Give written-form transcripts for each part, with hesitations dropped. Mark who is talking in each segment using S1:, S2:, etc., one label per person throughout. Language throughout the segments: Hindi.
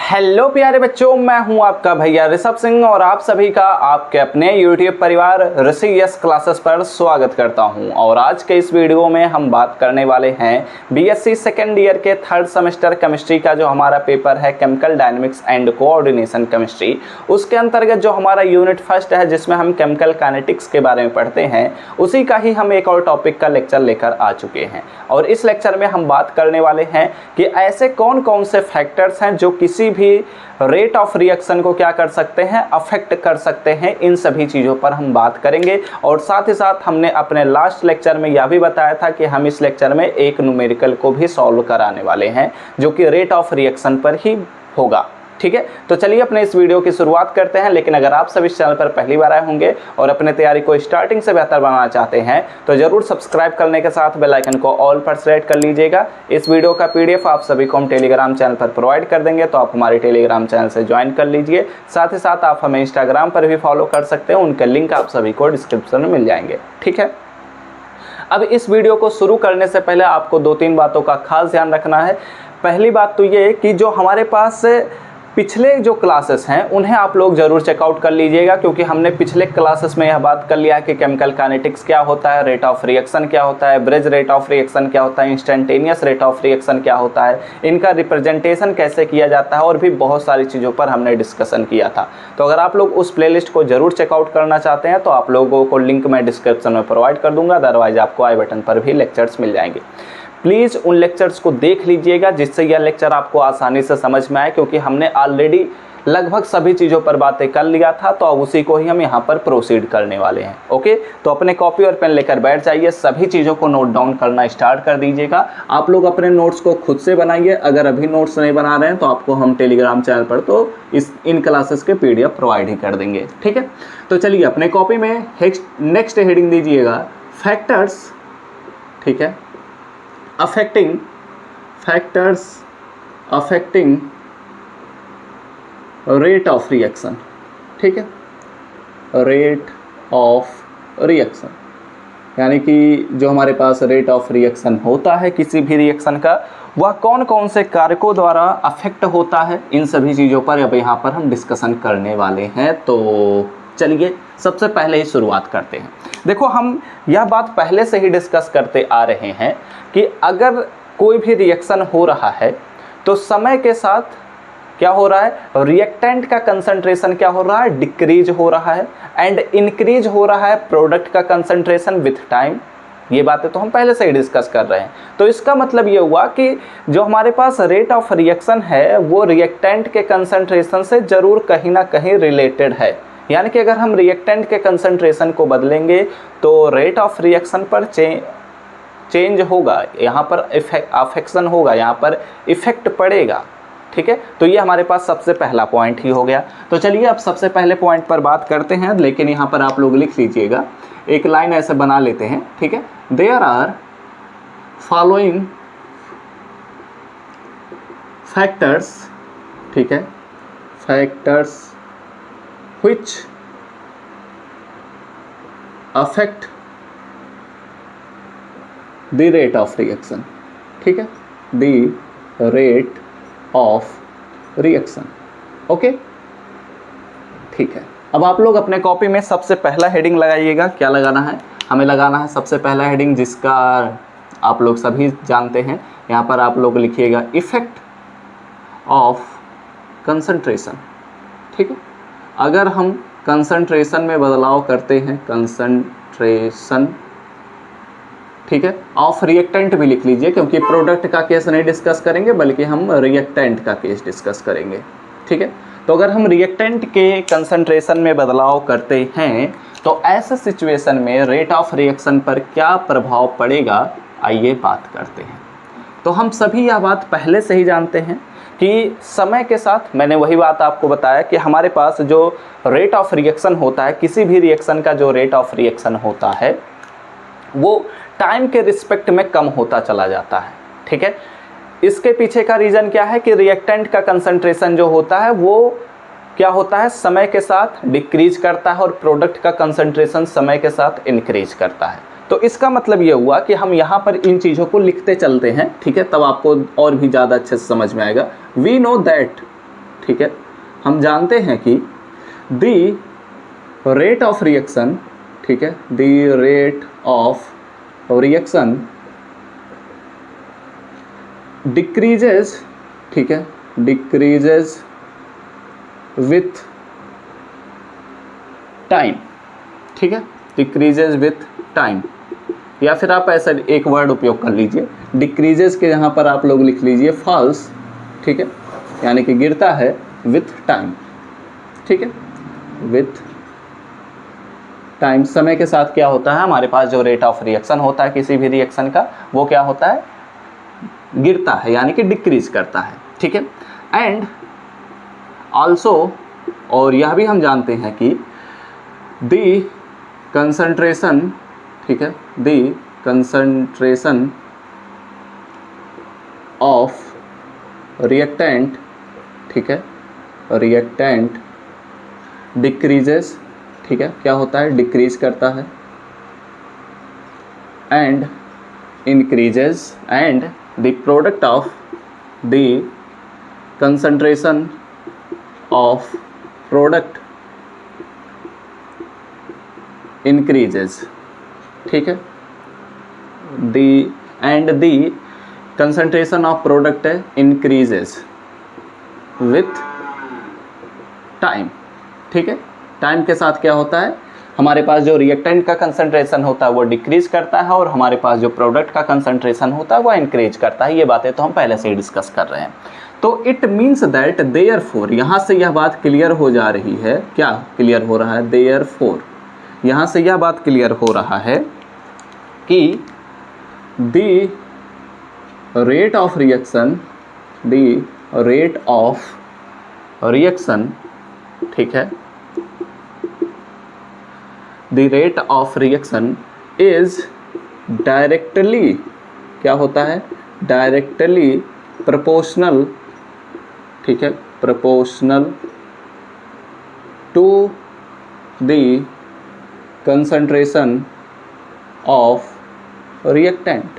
S1: हेलो प्यारे बच्चों, मैं हूं आपका भैया ऋषभ सिंह और आप सभी का आपके अपने YouTube परिवार ऋषि यस क्लासेस पर स्वागत करता हूं। और आज के इस वीडियो में हम बात करने वाले हैं बीएससी सेकेंड ईयर के थर्ड सेमेस्टर केमिस्ट्री का जो हमारा पेपर है chemical dynamics and coordination chemistry, उसके अंतर्गत जो हमारा यूनिट फर्स्ट है जिसमें हम केमिकल काइनेटिक्स के बारे में पढ़ते हैं, उसी का ही हम एक और टॉपिक का लेक्चर लेकर आ चुके हैं। और इस लेक्चर में हम बात करने वाले हैं कि ऐसे कौन कौन से फैक्टर्स हैं जो किसी भी रेट ऑफ रिएक्शन को क्या कर सकते हैं, अफेक्ट कर सकते हैं। इन सभी चीज़ों पर हम बात करेंगे। और साथ ही साथ हमने अपने लास्ट लेक्चर में यह भी बताया था कि हम इस लेक्चर में एक न्यूमेरिकल को भी सॉल्व कराने वाले हैं जो कि रेट ऑफ रिएक्शन पर ही होगा। ठीक है, तो चलिए अपने इस वीडियो की शुरुआत करते हैं। लेकिन अगर आप सभी इस चैनल पर पहली बार आए होंगे और अपने तैयारी को स्टार्टिंग से बेहतर बनाना चाहते हैं तो जरूर सब्सक्राइब करने के साथ बेल आइकन को ऑल पर सेलेक्ट कर लीजिएगा। इस वीडियो का पीडीएफ आप सभी को हम टेलीग्राम चैनल पर प्रोवाइड कर देंगे, तो आप हमारे टेलीग्राम चैनल से ज्वाइन कर लीजिए। साथ ही साथ आप हमें इंस्टाग्राम पर भी फॉलो कर सकते हैं, उनके लिंक आप सभी को डिस्क्रिप्शन में मिल जाएंगे। ठीक है, अब इस वीडियो को शुरू करने से पहले आपको 2-3 बातों का खास ध्यान रखना है। पहली बात तो ये कि जो हमारे पास पिछले जो क्लासेस हैं उन्हें आप लोग ज़रूर चेकआउट कर लीजिएगा, क्योंकि हमने पिछले क्लासेस में यह बात कर लिया कि केमिकल काइनेटिक्स क्या होता है, रेट ऑफ रिएक्शन क्या होता है, ब्रिज रेट ऑफ रिएक्शन क्या होता है, इंस्टेंटेनियस रेट ऑफ रिएक्शन क्या होता है, इनका रिप्रेजेंटेशन कैसे किया जाता है, और भी बहुत सारी चीज़ों पर हमने डिस्कशन किया था। तो अगर आप लोग उस प्लेलिस्ट को ज़रूर चेकआउट करना चाहते हैं तो आप लोगों को लिंक मैं डिस्क्रिप्शन में प्रोवाइड कर दूँगा, अदरवाइज आपको आई बटन पर भी लेक्चर्स मिल जाएंगे। प्लीज़ उन लेक्चर्स को देख लीजिएगा जिससे यह लेक्चर आपको आसानी से समझ में आए, क्योंकि हमने ऑलरेडी लगभग सभी चीज़ों पर बातें कर लिया था, तो अब उसी को ही हम यहाँ पर प्रोसीड करने वाले हैं। ओके, तो अपने कॉपी और पेन लेकर बैठ जाइए, सभी चीज़ों को नोट डाउन करना स्टार्ट कर दीजिएगा। आप लोग अपने नोट्स को खुद से बनाइए। अगर अभी नोट्स नहीं बना रहे हैं तो आपको हम टेलीग्राम चैनल पर तो इन क्लासेस के PDF प्रोवाइड ही कर देंगे। ठीक है, तो चलिए अपने कॉपी में नेक्स्ट हेडिंग दीजिएगा फैक्टर्स। ठीक है, factors affecting rate of reaction. ठीक है, रेट ऑफ रिएक्शन यानी कि जो हमारे पास रेट ऑफ रिएक्शन होता है किसी भी रिएक्शन का, वह कौन कौन से कारकों द्वारा अफेक्ट होता है, इन सभी चीज़ों पर अब यहाँ पर हम डिस्कशन करने वाले हैं। तो चलिए सबसे पहले ही शुरुआत करते हैं। देखो, हम यह बात पहले से ही डिस्कस करते आ रहे हैं कि अगर कोई भी रिएक्शन हो रहा है तो समय के साथ क्या हो रहा है, रिएक्टेंट का कंसंट्रेशन क्या हो रहा है, डिक्रीज हो रहा है, एंड इंक्रीज हो रहा है प्रोडक्ट का कंसंट्रेशन विथ टाइम। ये बातें तो हम पहले से ही डिस्कस कर रहे हैं। तो इसका मतलब ये हुआ कि जो हमारे पास रेट ऑफ रिएक्शन है वो रिएक्टेंट के कंसंट्रेशन से ज़रूर कहीं ना कहीं रिलेटेड है। यानी कि अगर हम रिएक्टेंट के कंसंट्रेशन को बदलेंगे तो रेट ऑफ रिएक्शन पर चेंज होगा, यहाँ पर अफेक्शन होगा, यहाँ पर इफेक्ट पड़ेगा। ठीक है, तो ये हमारे पास सबसे पहला पॉइंट ही हो गया। तो चलिए अब सबसे पहले पॉइंट पर बात करते हैं, लेकिन यहाँ पर आप लोग लिख लीजिएगा, एक लाइन ऐसे बना लेते हैं। ठीक है, देयर आर फॉलोइंग फैक्टर्स। ठीक है, factors which affect the rate of reaction। ठीक है, the rate of reaction। Okay, ठीक है, अब आप लोग अपने कॉपी में सबसे पहला हेडिंग लगाइएगा। क्या लगाना है, हमें लगाना है सबसे पहला हेडिंग जिसका आप लोग सभी जानते हैं। यहाँ पर आप लोग लिखिएगा इफेक्ट ऑफ कंसंट्रेशन। ठीक है, अगर हम कंसंट्रेशन में बदलाव करते हैं, कंसंट्रेशन, ठीक है, ऑफ रिएक्टेंट भी लिख लीजिए, क्योंकि प्रोडक्ट का केस नहीं डिस्कस करेंगे बल्कि हम रिएक्टेंट का केस डिस्कस करेंगे। ठीक है, तो अगर हम रिएक्टेंट के कंसंट्रेशन में बदलाव करते हैं तो ऐसे सिचुएशन में रेट ऑफ रिएक्शन पर क्या प्रभाव पड़ेगा, आइए बात करते हैं। तो हम सभी यह बात पहले से ही जानते हैं कि समय के साथ, मैंने वही बात आपको बताया कि हमारे पास जो रेट ऑफ रिएक्शन होता है, किसी भी रिएक्शन का जो रेट ऑफ रिएक्शन होता है वो टाइम के रिस्पेक्ट में कम होता चला जाता है। ठीक है, इसके पीछे का रीज़न क्या है कि रिएक्टेंट का कंसंट्रेशन जो होता है वो क्या होता है, समय के साथ डिक्रीज करता है और प्रोडक्ट का कंसंट्रेशन समय के साथ इंक्रीज करता है। तो इसका मतलब ये हुआ कि हम यहाँ पर इन चीज़ों को लिखते चलते हैं। ठीक है, तब आपको और भी ज़्यादा अच्छे से समझ में आएगा। वी नो दैट ठीक है, हम जानते हैं कि द रेट ऑफ रिएक्शन, ठीक है, the rate of reaction decreases, ठीक है, डिक्रीजेज विथ टाइम, ठीक है, डिक्रीजेज विथ टाइम, या फिर आप ऐसा एक वर्ड उपयोग कर लीजिए, डिक्रीजेज के यहाँ पर आप लोग लिख लीजिए फॉल्स, ठीक है, यानी कि गिरता है विथ टाइम, ठीक है, विथ टाइम, समय के साथ क्या होता है, हमारे पास जो रेट ऑफ रिएक्शन होता है किसी भी रिएक्शन का, वो क्या होता है, गिरता है, यानी कि डिक्रीज करता है, ठीक है। एंड ऑल्सो, और यह भी हम जानते हैं कि द कंसंट्रेशन, ठीक है, द कंसंट्रेशन ऑफ रिएक्टेंट, ठीक है, रिएक्टेंट डिक्रीजेस, ठीक है, क्या होता है, डिक्रीज करता है, and increases, and the product of the concentration of product increases, ठीक है, the end the concentration of product increases with time, ठीक है, टाइम के साथ क्या होता है, हमारे पास जो रिएक्टेंट का कंसंट्रेशन होता है वो डिक्रीज करता है और हमारे पास जो प्रोडक्ट का कंसंट्रेशन होता है वो इंक्रीज करता है। ये बातें तो हम पहले से ही डिस्कस कर रहे हैं। तो इट मीन्स दैट देयरफॉर, यहाँ से यह बात क्लियर हो जा रही है, क्या क्लियर हो रहा है, देयरफॉर, यहाँ से यह बात क्लियर हो रहा है कि the rate of reaction, the rate of reaction, ठीक है, the rate of reaction is directly, क्या होता है, डायरेक्टली प्रोपोर्शनल, ठीक है, proportional to the concentration of reactant,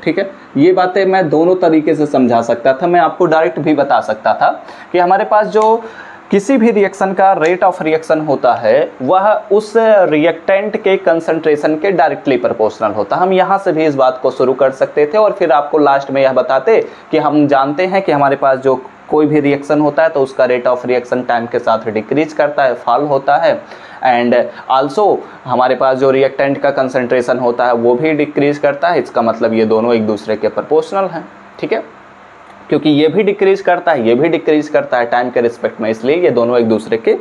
S1: ठीक है। ये बातें मैं दोनों तरीके से समझा सकता था, मैं आपको डायरेक्ट भी बता सकता था कि हमारे पास जो किसी भी रिएक्शन का रेट ऑफ रिएक्शन होता है वह उस रिएक्टेंट के कंसंट्रेशन के डायरेक्टली प्रोपोर्शनल होता है। हम यहाँ से भी इस बात को शुरू कर सकते थे और फिर आपको लास्ट में यह बताते कि हम जानते हैं कि हमारे पास जो कोई भी रिएक्शन होता है तो उसका रेट ऑफ रिएक्शन टाइम के साथ डिक्रीज करता है, फॉल होता है, एंड आल्सो हमारे पास जो रिएक्टेंट का कंसंट्रेशन होता है वो भी डिक्रीज करता है। इसका मतलब ये दोनों एक दूसरे के प्रोपोर्शनल हैं, ठीक है, क्योंकि ये भी डिक्रीज करता है, ये भी डिक्रीज करता है टाइम के रिस्पेक्ट में, इसलिए ये दोनों एक दूसरे के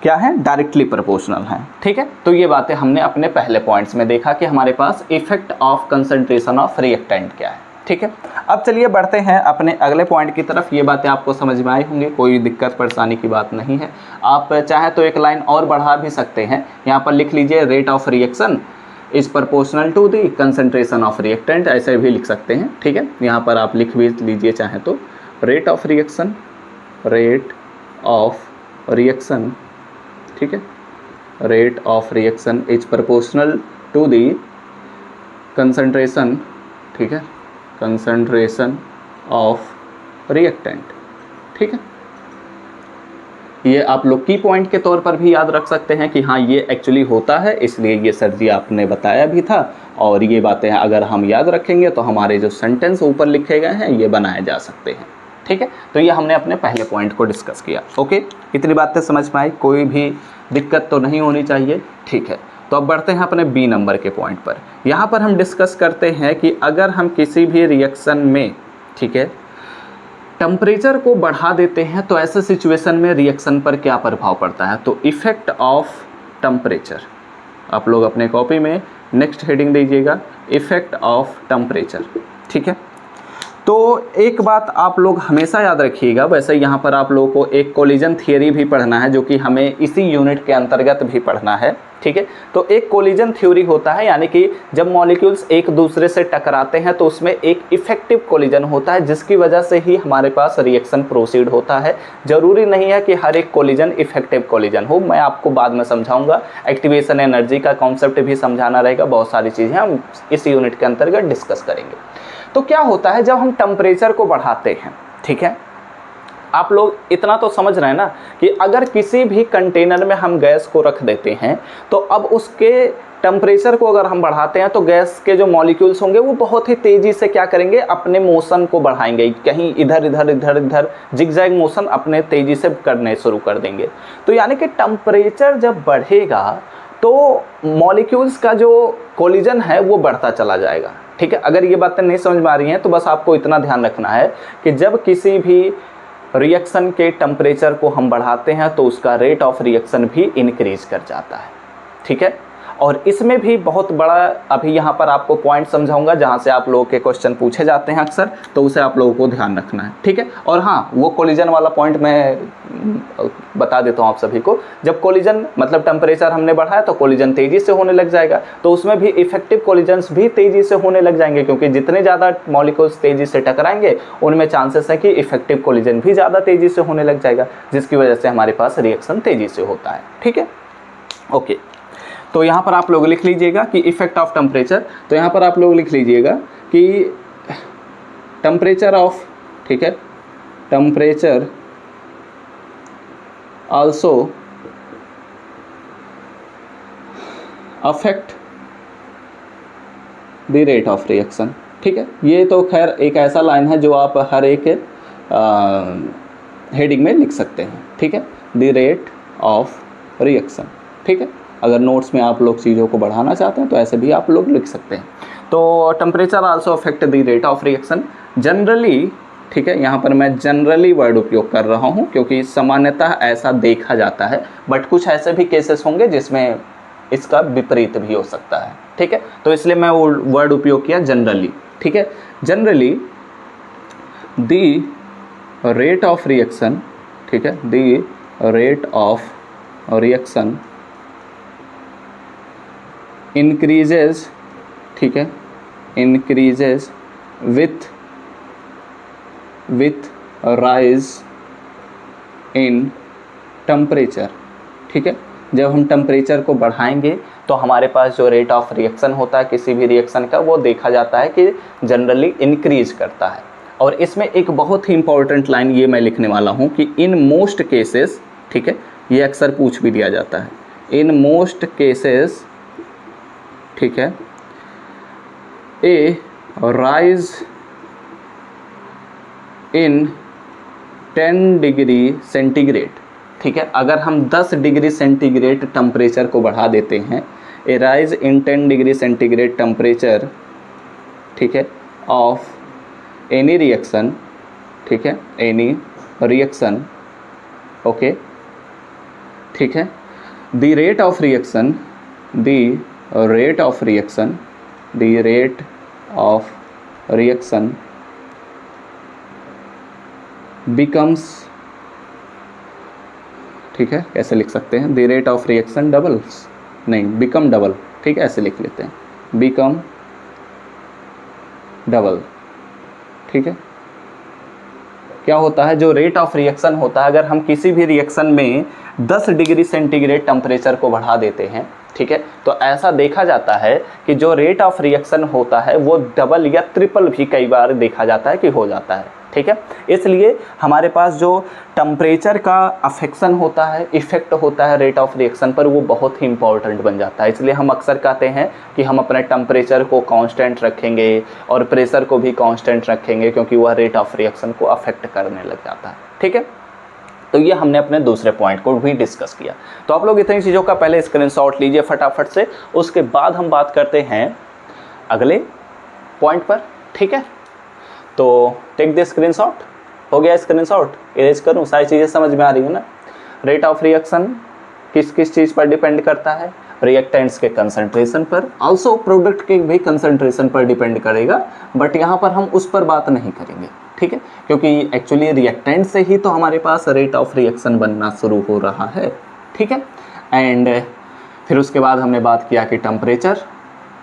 S1: क्या है, डायरेक्टली प्रोपोर्शनल हैं, ठीक है। तो ये बातें हमने अपने पहले पॉइंट्स में देखा कि हमारे पास effect of concentration of reactant क्या है, ठीक है। अब चलिए बढ़ते हैं अपने अगले पॉइंट की तरफ। ये बातें आपको समझ में आई होंगी, कोई दिक्कत परेशानी की बात नहीं है। आप चाहे तो एक लाइन और बढ़ा भी सकते हैं, यहाँ पर लिख लीजिए rate of reaction is proportional to the concentration of reactant, ऐसे भी लिख सकते हैं, ठीक है। यहाँ पर आप लिख भी लीजिए चाहे तो, rate of reaction, rate of reaction, ठीक है, rate of reaction is proportional to the concentration, ठीक है, कंसंट्रेशन ऑफ रिएक्टेंट, ठीक है। ये आप लोग की पॉइंट के तौर पर भी याद रख सकते हैं कि हाँ ये एक्चुअली होता है, इसलिए ये सर जी आपने बताया भी था, और ये बातें अगर हम याद रखेंगे तो हमारे जो सेंटेंस ऊपर लिखे गए हैं ये बनाए जा सकते हैं, ठीक है। तो ये हमने अपने पहले पॉइंट को डिस्कस किया, ओके, इतनी बातें समझ में आई, कोई भी दिक्कत तो नहीं होनी चाहिए, ठीक है। तो अब बढ़ते हैं अपने बी नंबर के पॉइंट पर। यहाँ पर हम डिस्कस करते हैं कि अगर हम किसी भी रिएक्शन में, ठीक है, टेम्परेचर को बढ़ा देते हैं तो ऐसे सिचुएशन में रिएक्शन पर क्या प्रभाव पड़ता है। तो इफ़ेक्ट ऑफ टेम्परेचर, आप लोग अपने कॉपी में नेक्स्ट हेडिंग दीजिएगा, इफ़ेक्ट ऑफ टेम्परेचर, ठीक है। तो एक बात आप लोग हमेशा याद रखिएगा, वैसे यहाँ पर आप लोगों को एक कोलिजन थियरी भी पढ़ना है जो कि हमें इसी यूनिट के अंतर्गत भी पढ़ना है, ठीक है। तो एक कोलिजन थ्योरी होता है, यानी कि जब मॉलिक्यूल्स एक दूसरे से टकराते हैं तो उसमें एक इफेक्टिव कोलिजन होता है जिसकी वजह से ही हमारे पास रिएक्शन प्रोसीड होता है। जरूरी नहीं है कि हर एक कोलिजन इफेक्टिव कोलिजन हो, मैं आपको बाद में समझाऊंगा। एक्टिवेशन एनर्जी का कॉन्सेप्ट भी समझाना रहेगा, बहुत सारी चीज़ें हम इस यूनिट के अंतर्गत डिस्कस करेंगे। तो क्या होता है जब हम टेम्परेचर को बढ़ाते हैं, ठीक है, आप लोग इतना तो समझ रहे हैं ना कि अगर किसी भी कंटेनर में हम गैस को रख देते हैं तो अब उसके टेम्परेचर को अगर हम बढ़ाते हैं तो गैस के जो मॉलिक्यूल्स होंगे वो बहुत ही तेज़ी से क्या करेंगे, अपने मोशन को बढ़ाएंगे, कहीं इधर इधर इधर इधर जिगजैग मोशन अपने तेज़ी से करने शुरू कर देंगे। तो यानी कि टेम्परेचर जब बढ़ेगा तो मॉलिक्यूल्स का जो कोलिजन है वो बढ़ता चला जाएगा। ठीक है, अगर ये बातें नहीं समझ में आ रही हैं तो बस आपको इतना ध्यान रखना है कि जब किसी भी रिएक्शन के टेम्परेचर को हम बढ़ाते हैं तो उसका रेट ऑफ रिएक्शन भी इंक्रीज कर जाता है। ठीक है, और इसमें भी बहुत बड़ा अभी यहाँ पर आपको पॉइंट समझाऊंगा जहाँ से आप लोगों के क्वेश्चन पूछे जाते हैं अक्सर, तो उसे आप लोगों को ध्यान रखना है। ठीक है, और हाँ, वो कोलिजन वाला पॉइंट मैं बता देता हूँ आप सभी को। जब कोलिजन मतलब टेम्परेचर हमने बढ़ाया तो कोलिजन तेज़ी से होने लग जाएगा, तो उसमें भी इफेक्टिव कोलिजन्स भी तेज़ी से होने लग जाएंगे, क्योंकि जितने ज़्यादा मॉलिक्यूल्स तेज़ी से टकराएंगे उनमें चांसेस है कि इफेक्टिव कोलिजन भी ज़्यादा तेज़ी से होने लग जाएगा, जिसकी वजह से हमारे पास रिएक्शन तेज़ी से होता है। ठीक है, ओके। तो यहाँ पर आप लोग लिख लीजिएगा कि इफेक्ट ऑफ टेम्परेचर, तो यहाँ पर आप लोग लिख लीजिएगा कि टेम्परेचर ऑफ, ठीक है, temperature also affect the rate of reaction. ठीक है, ये तो खैर एक ऐसा लाइन है जो आप हर एक हेडिंग में लिख सकते हैं। ठीक है, द रेट ऑफ रिएक्शन। ठीक है, अगर नोट्स में आप लोग चीज़ों को बढ़ाना चाहते हैं तो ऐसे भी आप लोग लिख सकते हैं। तो temperature also affect the rate of reaction generally. ठीक है, यहाँ पर मैं जनरली वर्ड उपयोग कर रहा हूँ क्योंकि सामान्यतः ऐसा देखा जाता है, बट कुछ ऐसे भी केसेस होंगे जिसमें इसका विपरीत भी हो सकता है। ठीक है, तो इसलिए मैं वो वर्ड उपयोग किया जनरली। ठीक है, generally the rate of reaction, ठीक है, the rate of reaction increases, ठीक है, increases with rise in temperature। ठीक है, जब हम टेम्परेचर को बढ़ाएंगे तो हमारे पास जो रेट ऑफ रिएक्शन होता है किसी भी रिएक्शन का, वो देखा जाता है कि जनरली इंक्रीज करता है। और इसमें एक बहुत ही इंपॉर्टेंट लाइन ये मैं लिखने वाला हूँ कि इन मोस्ट केसेस, ठीक है, ये अक्सर पूछ भी दिया जाता है, इन मोस्ट केसेस, ठीक है, ए राइज इन 10 डिग्री सेंटीग्रेड। ठीक है, अगर हम 10 डिग्री सेंटीग्रेड टेम्परेचर को बढ़ा देते हैं, a rise in 10 degree centigrade temperature, ठीक है, ऑफ एनी रिएक्शन, ठीक है, एनी रिएक्शन, ओके, ठीक है, the rate of reaction, the rate of reaction, the rate of reaction becomes, ठीक है, कैसे लिख सकते हैं, the rate of reaction doubles, नहीं, become double। ठीक है, ऐसे लिख लेते हैं, become double। ठीक है, क्या होता है, जो रेट ऑफ रिएक्शन होता है, अगर हम किसी भी रिएक्शन में 10 डिग्री सेंटीग्रेड टेम्परेचर को बढ़ा देते हैं, ठीक है, तो ऐसा देखा जाता है कि जो रेट ऑफ रिएक्शन होता है वो डबल या ट्रिपल भी कई बार देखा जाता है कि हो जाता है। ठीक है, इसलिए हमारे पास जो टेम्परेचर का अफेक्शन होता है, इफेक्ट होता है रेट ऑफ रिएक्शन पर, वो बहुत ही इंपॉर्टेंट बन जाता है। इसलिए हम अक्सर कहते हैं कि हम अपने टेम्परेचर को कांस्टेंट रखेंगे और प्रेशर को भी कांस्टेंट रखेंगे, क्योंकि वह रेट ऑफ रिएक्शन को अफेक्ट करने लग जाता है। ठीक है, तो ये हमने अपने दूसरे पॉइंट को भी डिस्कस किया। तो आप लोग इतनी चीज़ों का पहले स्क्रीनशॉट लीजिए फटाफट से, उसके बाद हम बात करते हैं अगले पॉइंट पर। ठीक है, तो टेक द स्क्रीनशॉट। हो गया स्क्रीनशॉट, इरेज करूँ, सारी चीज़ें समझ में आ रही है ना। रेट ऑफ रिएक्शन किस किस चीज़ पर डिपेंड करता है, रिएक्टेंट्स के कंसंट्रेशन पर, आल्सो प्रोडक्ट के भी कंसंट्रेशन पर डिपेंड करेगा, बट यहाँ पर हम उस पर बात नहीं करेंगे। ठीक है, क्योंकि एक्चुअली रिएक्टेंट से ही तो हमारे पास रेट ऑफ रिएक्शन बनना शुरू हो रहा है। ठीक है, एंड फिर उसके बाद हमने बात किया कि टेम्परेचर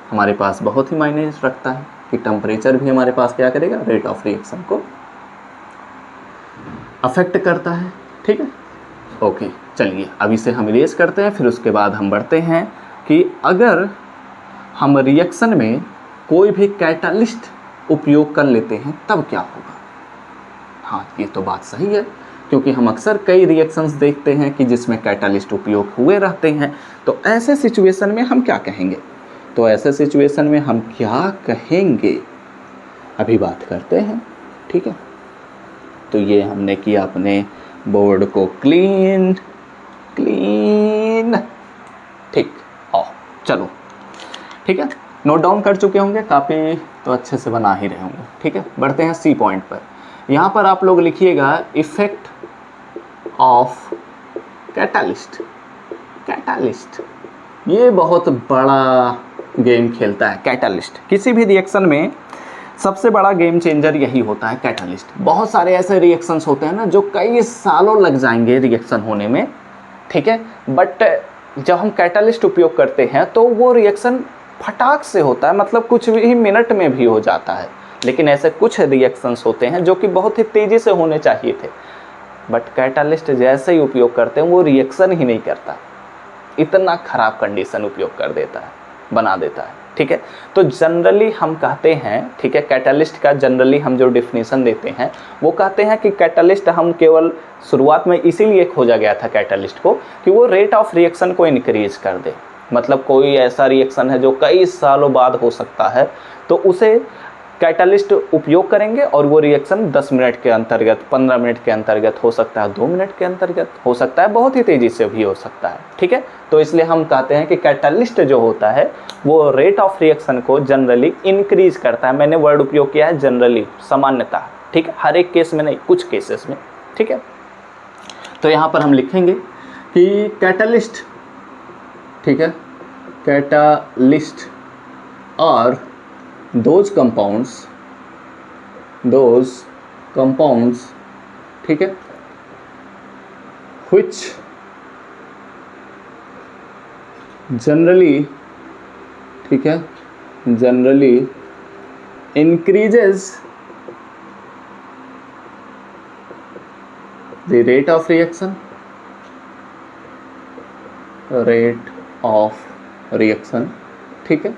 S1: हमारे पास बहुत ही मायने रखता है, कि टेम्परेचर भी हमारे पास क्या करेगा, रेट ऑफ रिएक्शन को अफेक्ट करता है। ठीक है, ओके, चलिए अभी से हम इरेज करते हैं, फिर उसके बाद हम बढ़ते हैं कि अगर हम रिएक्शन में कोई भी कैटालिस्ट उपयोग कर लेते हैं तब क्या होगा। हाँ, ये तो बात सही है, क्योंकि हम अक्सर कई रिएक्शंस देखते हैं कि जिसमें कैटालिस्ट उपयोग हुए रहते हैं। तो ऐसे सिचुएशन में हम क्या कहेंगे? तो ऐसे सिचुएशन में हम क्या कहेंगे अभी बात करते हैं, ठीक है। तो ये हमने किया अपने बोर्ड को क्लीन, ठीक। आओ चलो, ठीक है, नोट डाउन कर चुके होंगे, काफ़ी तो अच्छे से बना ही रहे होंगे, ठीक है। बढ़ते हैं सी पॉइंट पर। यहाँ पर आप लोग लिखिएगा इफेक्ट ऑफ कैटालिस्ट। कैटालिस्ट ये बहुत बड़ा गेम खेलता है कैटालिस्ट। किसी भी रिएक्शन में सबसे बड़ा गेम चेंजर यही होता है कैटालिस्ट। बहुत सारे ऐसे रिएक्शंस होते हैं ना जो कई सालों लग जाएंगे रिएक्शन होने में, ठीक है, बट जब हम कैटालिस्ट उपयोग करते हैं तो वो रिएक्शन फटाक से होता है, मतलब कुछ भी मिनट में भी हो जाता है। लेकिन ऐसे कुछ रिएक्शंस होते हैं जो कि बहुत ही तेज़ी से होने चाहिए थे, बट कैटालिस्ट जैसे ही उपयोग करते हैं वो रिएक्शन ही नहीं करता, इतना ख़राब कंडीशन उपयोग कर देता है, बना देता है, ठीक है। तो जनरली हम कहते हैं, ठीक है, कैटालिस्ट का जनरली हम जो डिफिनीशन देते हैं वो कहते हैं कि कैटालिस्ट हम केवल शुरुआत में इसीलिए खोजा गया था कैटालिस्ट को कि वो रेट ऑफ रिएक्शन को इंक्रीज कर दे। मतलब कोई ऐसा रिएक्शन है जो कई सालों बाद हो सकता है, तो उसे कैटालिस्ट उपयोग करेंगे और वो रिएक्शन 10 मिनट के अंतर्गत, 15 मिनट के अंतर्गत हो सकता है, 2 मिनट के अंतर्गत हो सकता है, बहुत ही तेज़ी से भी हो सकता है, ठीक है। तो इसलिए हम कहते हैं कि कैटालिस्ट जो होता है वो रेट ऑफ रिएक्शन को जनरली इंक्रीज करता है। मैंने वर्ड उपयोग किया है जनरली, सामान्यतः, ठीक है, हर एक केस में नहीं, कुछ केसेस में, ठीक है। तो यहाँ पर हम लिखेंगे कि कैटालिस्ट, ठीक है, कैटालिस्ट और those compounds, ठीक है, which generally, ठीक है, generally increases the rate of reaction, ठीक है,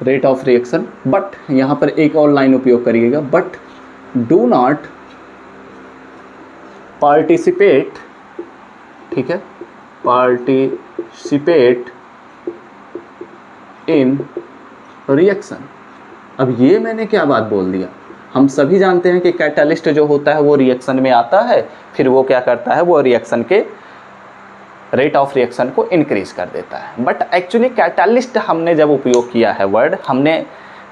S1: रेट ऑफ रिएक्शन। बट यहाँ पर एक और लाइन उपयोग करिएगा, बट डू नॉट पार्टिसिपेट, ठीक है, पार्टिसिपेट इन रिएक्शन। अब ये मैंने क्या बात बोल दिया? हम सभी जानते हैं कि कैटालिस्ट जो होता है वो रिएक्शन में आता है, फिर वो क्या करता है, वो रिएक्शन के रेट ऑफ रिएक्शन को इंक्रीज कर देता है। बट एक्चुअली कैटालिस्ट हमने जब उपयोग किया है वर्ड, हमने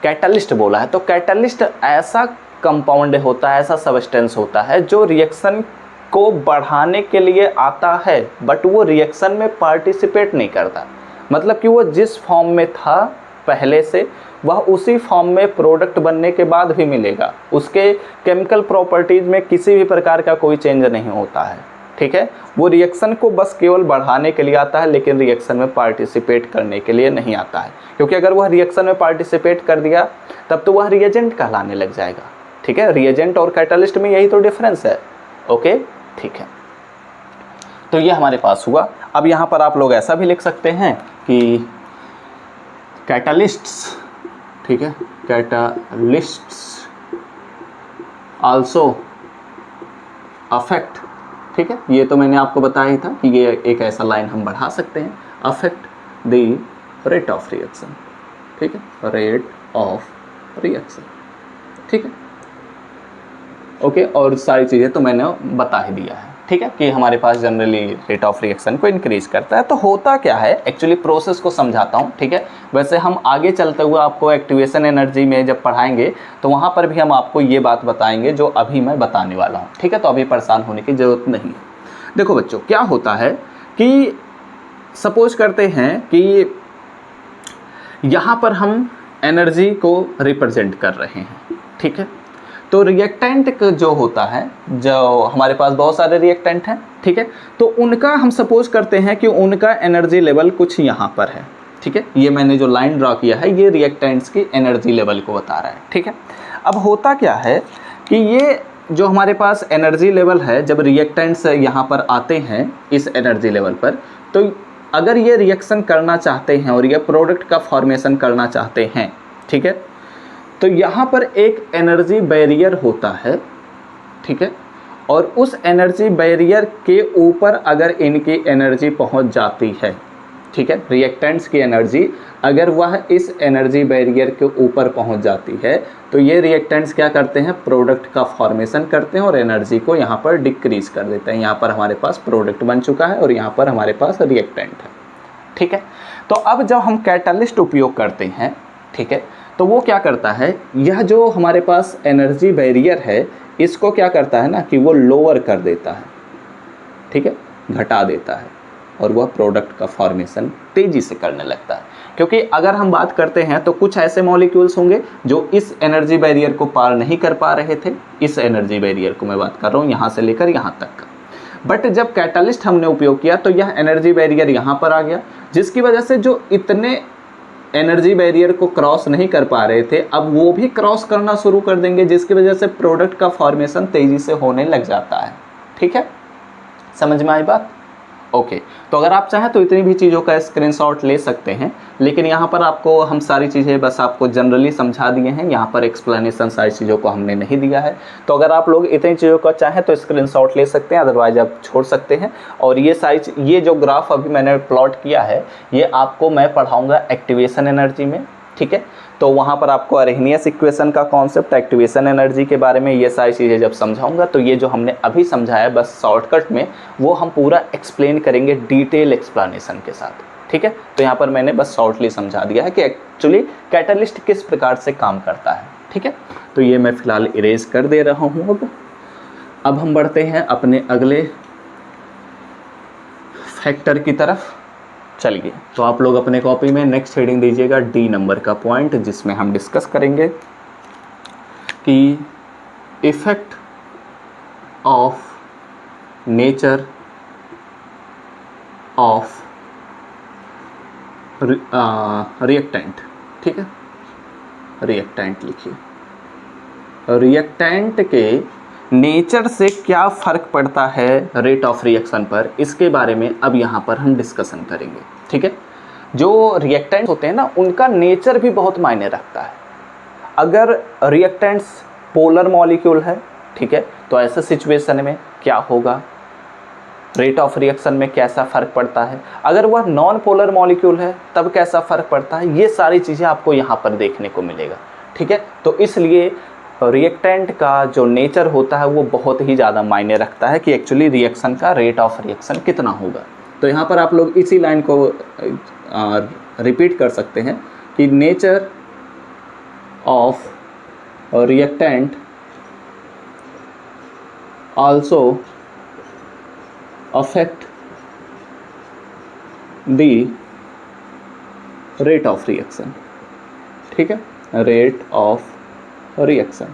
S1: कैटालिस्ट बोला है, तो कैटालिस्ट ऐसा कंपाउंड होता है, ऐसा सबस्टेंस होता है जो रिएक्शन को बढ़ाने के लिए आता है, बट वो रिएक्शन में पार्टिसिपेट नहीं करता। मतलब कि वो जिस फॉर्म में था पहले से, वह उसी फॉर्म में प्रोडक्ट बनने के बाद भी मिलेगा, उसके केमिकल प्रॉपर्टीज़ में किसी भी प्रकार का कोई चेंज नहीं होता है, ठीक है। वो रिएक्शन को बस केवल बढ़ाने के लिए आता है, लेकिन रिएक्शन में पार्टिसिपेट करने के लिए नहीं आता है, क्योंकि अगर वह रिएक्शन में पार्टिसिपेट कर दिया तब तो वह रिएजेंट कहलाने लग जाएगा, ठीक है। रिएजेंट और कैटालिस्ट में यही तो डिफरेंस है, ओके, ठीक है। तो ये हमारे पास हुआ। अब यहाँ पर आप लोग ऐसा भी लिख सकते हैं कि कैटालिस्ट्स, ठीक है, कैटालिस्ट्स आल्सो अफेक्ट, ठीक है, ये तो मैंने आपको बताया ही था कि ये एक ऐसा लाइन हम बढ़ा सकते हैं, affect the rate of reaction, ठीक है, रेट ऑफ रिएक्शन, ठीक है, ओके। और सारी चीज़ें तो मैंने बता ही दिया है, ठीक है, कि हमारे पास जनरली रेट ऑफ रिएक्शन को इंक्रीज करता है। तो होता क्या है, एक्चुअली प्रोसेस को समझाता हूँ, ठीक है। वैसे हम आगे चलते हुए आपको एक्टिवेशन एनर्जी में जब पढ़ाएंगे तो वहाँ पर भी हम आपको ये बात बताएंगे जो अभी मैं बताने वाला हूँ, ठीक है। तो अभी परेशान होने की ज़रूरत नहीं है। देखो बच्चों, क्या होता है कि सपोज करते हैं कि यहाँ पर हम एनर्जी को रिप्रेजेंट कर रहे हैं, ठीक है। तो रिएक्टेंट जो होता है, जो हमारे पास बहुत सारे रिएक्टेंट हैं, ठीक है, तो उनका हम सपोज करते हैं कि उनका एनर्जी लेवल कुछ यहाँ पर है, ठीक है। ये मैंने जो लाइन ड्रॉ किया है ये रिएक्टेंट्स की एनर्जी लेवल को बता रहा है, ठीक है। अब होता क्या है कि ये जो हमारे पास एनर्जी लेवल है, जब रिएक्टेंट्स यहाँ पर आते हैं इस एनर्जी लेवल पर, तो अगर ये रिएक्शन करना चाहते हैं और ये प्रोडक्ट का फॉर्मेशन करना चाहते हैं, ठीक है, तो यहाँ पर एक एनर्जी बैरियर होता है, ठीक है, और उस एनर्जी बैरियर के ऊपर अगर इनकी एनर्जी पहुँच जाती है, ठीक है, रिएक्टेंट्स की एनर्जी अगर वह इस एनर्जी बैरियर के ऊपर पहुंच जाती है तो ये रिएक्टेंट्स क्या करते हैं, प्रोडक्ट का फॉर्मेशन करते हैं और एनर्जी को यहाँ पर डिक्रीज कर देते हैं। यहाँ पर हमारे पास प्रोडक्ट बन चुका है और यहाँ पर हमारे पास रिएक्टेंट है, ठीक है। तो अब जब हम कैटलिस्ट उपयोग करते हैं, ठीक है, तो वो क्या करता है, यह जो हमारे पास एनर्जी बैरियर है इसको क्या करता है ना कि वो लोअर कर देता है, ठीक है, घटा देता है और वह प्रोडक्ट का फॉर्मेशन तेज़ी से करने लगता है। क्योंकि अगर हम बात करते हैं तो कुछ ऐसे मॉलिक्यूल्स होंगे जो इस एनर्जी बैरियर को पार नहीं कर पा रहे थे, इस एनर्जी बैरियर को मैं बात कर रहा हूँ यहाँ से लेकर यहाँ तक का, बट जब कैटलिस्ट हमने उपयोग किया तो यह एनर्जी बैरियर यहाँ पर आ गया, जिसकी वजह से जो इतने एनर्जी बैरियर को क्रॉस नहीं कर पा रहे थे अब वो भी क्रॉस करना शुरू कर देंगे, जिसकी वजह से प्रोडक्ट का फॉर्मेशन तेज़ी से होने लग जाता है, ठीक है। समझ में आई बात? ओके, तो अगर आप चाहें तो इतनी भी चीज़ों का स्क्रीनशॉट ले सकते हैं, लेकिन यहाँ पर आपको हम सारी चीज़ें बस आपको जनरली समझा दिए हैं, यहाँ पर एक्सप्लेनेशन सारी चीज़ों को हमने नहीं दिया है। तो अगर आप लोग इतनी चीज़ों का चाहें तो स्क्रीनशॉट ले सकते हैं, अदरवाइज आप छोड़ सकते हैं। और ये जो ग्राफ अभी मैंने प्लॉट किया है ये आपको मैं पढ़ाऊँगा एक्टिवेशन एनर्जी में, ठीक है। तो वहाँ पर आपको अरेनियस इक्वेशन का कॉन्सेप्ट, एक्टिवेशन एनर्जी के बारे में ये सारी चीज़ें जब समझाऊंगा तो ये जो हमने अभी समझाया बस शॉर्टकट में वो हम पूरा एक्सप्लेन करेंगे डिटेल एक्सप्लेनेशन के साथ, ठीक है। तो यहाँ पर मैंने बस शॉर्टली समझा दिया है कि एक्चुअली कैटलिस्ट किस प्रकार से काम करता है, ठीक है। तो ये मैं फ़िलहाल इरेज कर दे रहा हूँ। अब हम बढ़ते हैं अपने अगले फैक्टर की तरफ। चलिए, तो आप लोग अपने कॉपी में नेक्स्ट हेडिंग दीजिएगा डी नंबर का पॉइंट, जिसमें हम डिस्कस करेंगे कि effect of nature of reactant, ठीक है। रिएक्टेंट लिखिए। रिएक्टेंट के नेचर से क्या फ़र्क पड़ता है रेट ऑफ रिएक्शन पर, इसके बारे में अब यहाँ पर हम डिस्कशन करेंगे, ठीक है। जो रिएक्टेंट्स होते हैं ना उनका नेचर भी बहुत मायने रखता है। अगर रिएक्टेंट्स पोलर मॉलिक्यूल है, ठीक है, तो ऐसे सिचुएशन में क्या होगा, रेट ऑफ रिएक्शन में कैसा फ़र्क पड़ता है। अगर वह नॉन पोलर मॉलिक्यूल है तब कैसा फ़र्क पड़ता है, ये सारी चीज़ें आपको यहाँ पर देखने को मिलेगा, ठीक है। तो इसलिए रिएक्टेंट का जो नेचर होता है वो बहुत ही ज़्यादा मायने रखता है कि एक्चुअली रिएक्शन का रेट ऑफ रिएक्शन कितना होगा। तो यहाँ पर आप लोग इसी लाइन को रिपीट कर सकते हैं कि nature of reactant also affect the rate of reaction, ठीक है, रेट ऑफ रिएक्शन।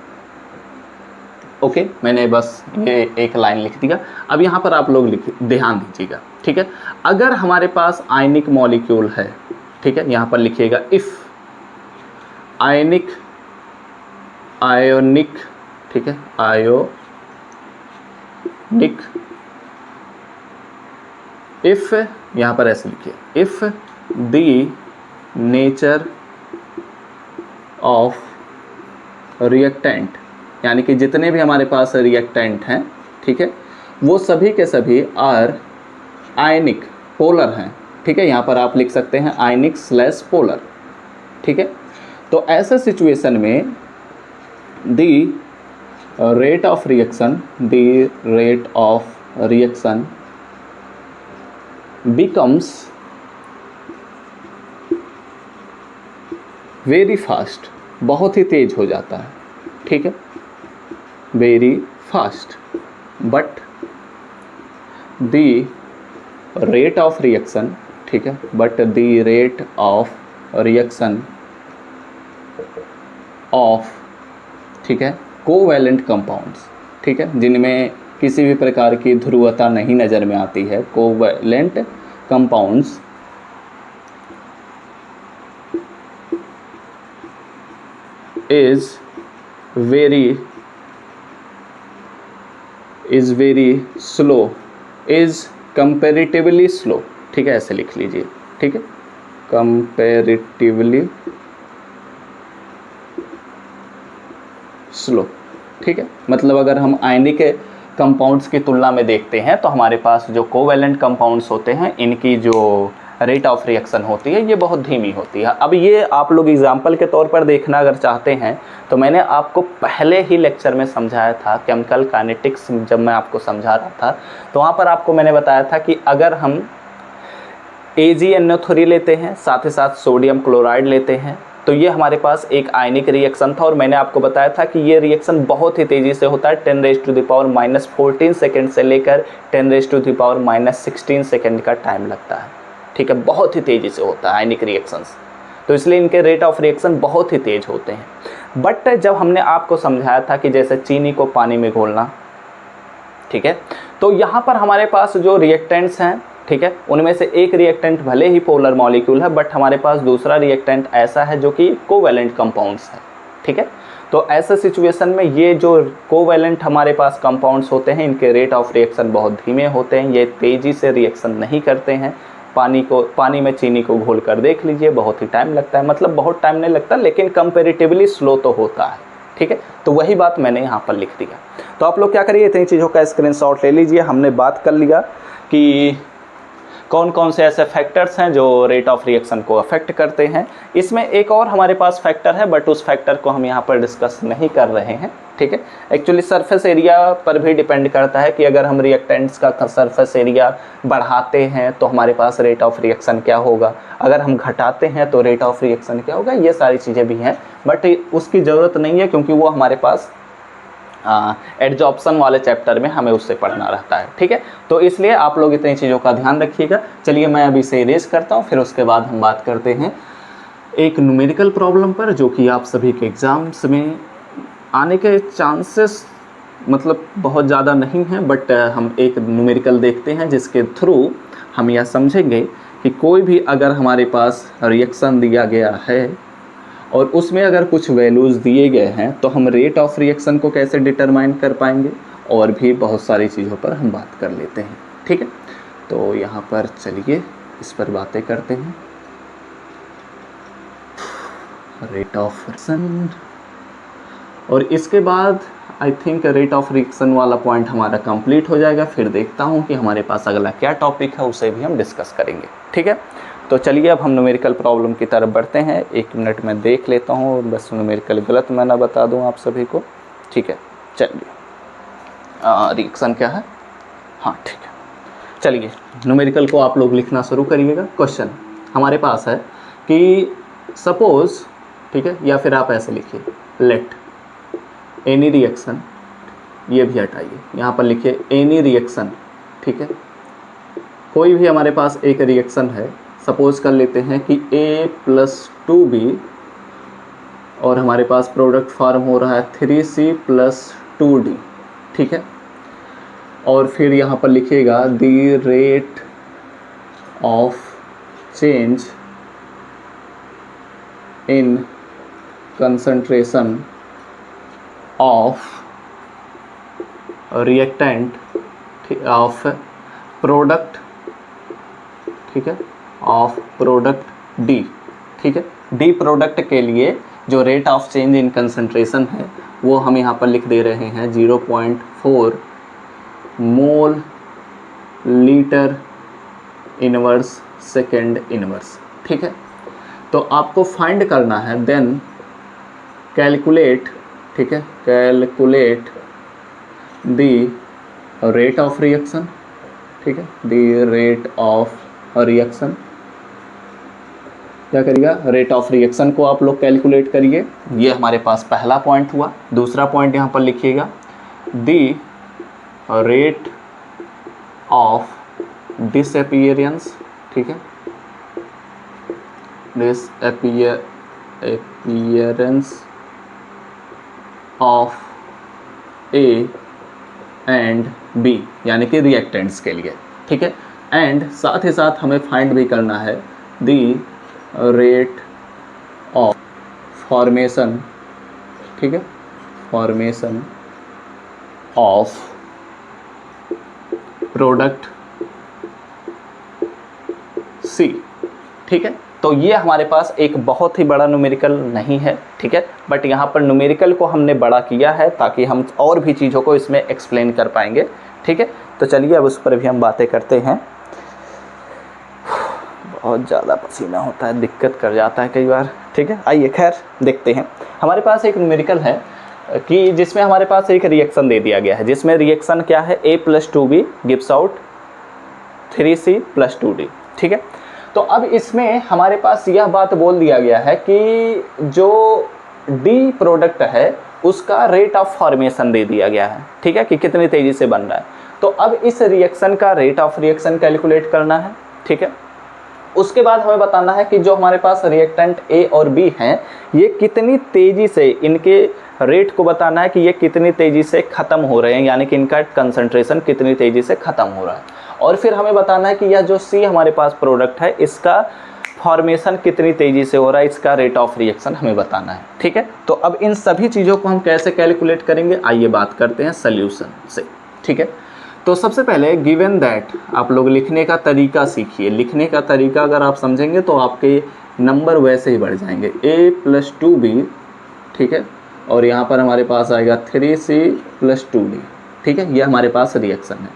S1: ओके, मैंने बस ये एक लाइन लिख दिया। अब यहाँ पर आप लोग ध्यान दीजिएगा, ठीक है। अगर हमारे पास आयनिक मॉलिक्यूल है, ठीक है, यहाँ पर लिखिएगा इफ आयनिक, ठीक है, आयोनिक, इफ यहाँ पर ऐसे लिखिए, if the nature of reactant, यानी कि जितने भी हमारे पास रिएक्टेंट हैं, ठीक है, वो सभी के सभी आर आयनिक, पोलर हैं, ठीक है। यहाँ पर आप लिख सकते हैं आयनिक स्लैश पोलर, ठीक है। तो ऐसे सिचुएशन में the rate of reaction becomes very fast, बहुत ही तेज हो जाता है, ठीक है, very fast. But the rate of reaction, ठीक है, but the rate of reaction of, ठीक है, कोवैलेंट कंपाउंड्स, ठीक है, जिनमें किसी भी प्रकार की ध्रुवता नहीं नज़र में आती है, covalent compounds is very slow, is comparatively slow, ठीक है, ऐसे लिख लीजिए, ठीक है, comparatively स्लो। ठीक है, मतलब अगर हम आयनिक कंपाउंड्स की तुलना में देखते हैं तो हमारे पास जो कोवैलेंट कंपाउंड्स होते हैं इनकी जो रेट ऑफ रिएक्शन होती है ये बहुत धीमी होती है। अब ये आप लोग एग्जाम्पल के तौर पर देखना अगर चाहते हैं तो मैंने आपको पहले ही लेक्चर में समझाया था, केमिकल काइनेटिक्स जब मैं आपको समझा रहा था तो वहाँ पर आपको मैंने बताया था कि अगर हम AgNO3 लेते हैं साथ ही साथ सोडियम क्लोराइड लेते हैं तो ये हमारे पास एक आयनिक रिएक्शन था और मैंने आपको बताया था कि ये रिएक्शन बहुत ही तेज़ी से होता है। 10⁻⁻14 सेकेंड से लेकर 10⁻⁻16 सेकेंड का टाइम लगता है। ठीक है, बहुत ही तेज़ी से होता है आयनिक रिएक्शंस, तो इसलिए इनके रेट ऑफ रिएक्शन बहुत ही तेज़ होते हैं। बट जब हमने आपको समझाया था कि जैसे चीनी को पानी में घोलना, ठीक है, तो यहाँ पर हमारे पास जो रिएक्टेंट्स हैं, ठीक है, उनमें से एक रिएक्टेंट भले ही पोलर मॉलिक्यूल है बट हमारे पास दूसरा रिएक्टेंट ऐसा है जो कि कोवैलेंट कंपाउंड्स है। ठीक है, तो ऐसे सिचुएशन में ये जो कोवैलेंट हमारे पास कंपाउंड्स होते हैं इनके रेट ऑफ रिएक्शन बहुत धीमे होते हैं, ये तेज़ी से रिएक्शन नहीं करते हैं। पानी में चीनी को घोल कर देख लीजिए, बहुत ही टाइम लगता है, मतलब बहुत टाइम नहीं लगता लेकिन कंपेरेटिवली स्लो तो होता है। ठीक है, तो वही बात मैंने यहाँ पर लिख दिया। तो आप लोग क्या करिए, इतनी चीज़ों का स्क्रीनशॉट ले लीजिए। हमने बात कर लिया कि कौन कौन से ऐसे फैक्टर्स हैं जो रेट ऑफ रिएक्शन को अफेक्ट करते हैं। इसमें एक और हमारे पास फैक्टर है बट उस फैक्टर को हम यहाँ पर डिस्कस नहीं कर रहे हैं। ठीक है, एक्चुअली सरफेस एरिया पर भी डिपेंड करता है कि अगर हम रिएक्टेंट्स का सरफेस एरिया बढ़ाते हैं तो हमारे पास रेट ऑफ रिएक्शन क्या होगा, अगर हम घटाते हैं तो रेट ऑफ रिएक्शन क्या होगा, ये सारी चीज़ें भी हैं बट उसकी ज़रूरत नहीं है क्योंकि वो हमारे पास एडजॉर्प्शन वाले चैप्टर में हमें उससे पढ़ना रहता है। ठीक है, तो इसलिए आप लोग इतनी चीज़ों का ध्यान रखिएगा। चलिए मैं अभी से इरेज करता हूँ, फिर उसके बाद हम बात करते हैं एक न्यूमेरिकल प्रॉब्लम पर जो कि आप सभी के एग्ज़ाम्स में आने के चांसेस मतलब बहुत ज़्यादा नहीं हैं बट हम एक न्यूमेरिकल देखते हैं जिसके थ्रू हम यह समझेंगे कि कोई भी अगर हमारे पास रिएक्शन दिया गया है और उसमें अगर कुछ वैल्यूज़ दिए गए हैं तो हम रेट ऑफ रिएक्शन को कैसे डिटरमाइन कर पाएंगे, और भी बहुत सारी चीज़ों पर हम बात कर लेते हैं। ठीक है, तो यहाँ पर चलिए इस पर बातें करते हैं। रेट ऑफ रिएक्शन, और इसके बाद I think rate of reaction वाला पॉइंट हमारा कंप्लीट हो जाएगा। फिर देखता हूँ कि हमारे पास अगला क्या टॉपिक है, उसे भी हम डिस्कस करेंगे। ठीक है, तो चलिए अब हम न्यूमेरिकल प्रॉब्लम की तरफ बढ़ते हैं। 1 मिनट में देख लेता हूँ, बस न्यूमेरिकल गलत मैं ना बता दूँ आप सभी को। ठीक है, चलिए रिएक्शन क्या है, हाँ ठीक है, चलिए न्यूमेरिकल को आप लोग लिखना शुरू करिएगा। क्वेश्चन हमारे पास है कि सपोज़, ठीक है, या फिर आप ऐसे लिखिए, लेट एनी रिएक्शन, ये भी हटाइए, यहाँ पर लिखिए एनी रिएक्शन। ठीक है, कोई भी हमारे पास एक रिएक्शन है, सपोज कर लेते हैं कि A+2B और हमारे पास प्रोडक्ट फॉर्म हो रहा है 3C+2D। ठीक है, और फिर यहाँ पर लिखिएगा the rate of change in concentration of reactant of product, ठीक है, ऑफ प्रोडक्ट D। ठीक है, D प्रोडक्ट के लिए जो rate of change in concentration है वो हम यहाँ पर लिख दे रहे हैं 0.4 mole litre inverse second inverse. ठीक है, तो आपको फाइंड करना है, देन कैलकुलेट, ठीक है, calculate the rate of reaction. ठीक है, द रेट ऑफ रिएक्शन, क्या करिएगा, रेट ऑफ रिएक्शन को आप लोग कैलकुलेट करिए। ये हमारे पास पहला पॉइंट हुआ। दूसरा पॉइंट यहाँ पर लिखिएगा द रेट ऑफ डिसअपीयरेंस। ठीक है, disappearance of A and B, यानी कि रिएक्टेंट्स के लिए। ठीक है, एंड साथ ही साथ हमें फाइंड भी करना है द रेट ऑफ फॉर्मेशन, ठीक है, फॉर्मेशन ऑफ प्रोडक्ट C। ठीक है, तो ये हमारे पास एक बहुत ही बड़ा न्यूमेरिकल नहीं है, ठीक है, बट यहाँ पर न्यूमेरिकल को हमने बड़ा किया है ताकि हम और भी चीज़ों को इसमें एक्सप्लेन कर पाएंगे, ठीक है। तो चलिए अब उस पर भी हम बातें करते हैं। बहुत ज़्यादा पसीना होता है, दिक्कत कर जाता है कई बार, ठीक है। आइए खैर देखते हैं। हमारे पास एक न्यूमेरिकल है कि जिसमें हमारे पास एक रिएक्शन दे दिया गया है, जिसमें रिएक्शन क्या है, A + 2B gives out 3C + 2D, ठीक है। तो अब इसमें हमारे पास यह बात बोल दिया गया है कि जो D प्रोडक्ट है उसका रेट ऑफ फॉर्मेशन दे दिया गया है, ठीक है, कि कितनी तेज़ी से बन रहा है। तो अब इस रिएक्शन का रेट ऑफ रिएक्शन कैलकुलेट करना है, ठीक है। उसके बाद हमें बताना है कि जो हमारे पास रिएक्टेंट A और B हैं ये कितनी तेज़ी से, इनके रेट को बताना है कि ये कितनी तेज़ी से ख़त्म हो रहे हैं, यानी कि इनका कंसंट्रेशन कितनी तेज़ी से ख़त्म हो रहा है। और फिर हमें बताना है कि यह जो C हमारे पास प्रोडक्ट है इसका फॉर्मेशन कितनी तेज़ी से हो रहा है, इसका रेट ऑफ रिएक्शन हमें बताना है, ठीक है। तो अब इन सभी चीज़ों को हम कैसे कैलकुलेट करेंगे, आइए बात करते हैं सल्यूशन से, ठीक है। तो सबसे पहले गिवन दैट आप लोग लिखने का तरीका सीखिए। लिखने का तरीका अगर आप समझेंगे तो आपके नंबर वैसे ही बढ़ जाएंगे। A + 2B, ठीक है, और यहाँ पर हमारे पास आएगा 3C + 2D, ठीक है, ये हमारे पास रिएक्शन है।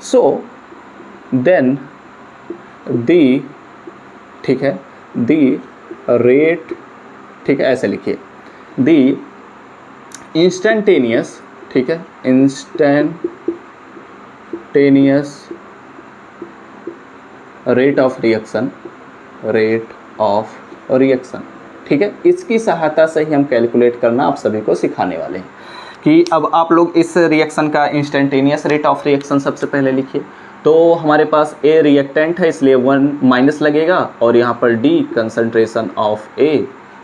S1: सो देन दी, ठीक है, दी रेट, ठीक है, ऐसे लिखिए, दी इंस्टेंटेनियस, ठीक है, instantaneous rate of reaction, rate of reaction, ठीक है। इसकी सहायता से ही हम कैलकुलेट करना आप सभी को सिखाने वाले हैं कि अब आप लोग इस रिएक्शन का इंस्टेंटेनियस रेट ऑफ रिएक्शन सबसे पहले लिखिए। तो हमारे पास A रिएक्टेंट है इसलिए 1 माइनस लगेगा और यहाँ पर D concentration of A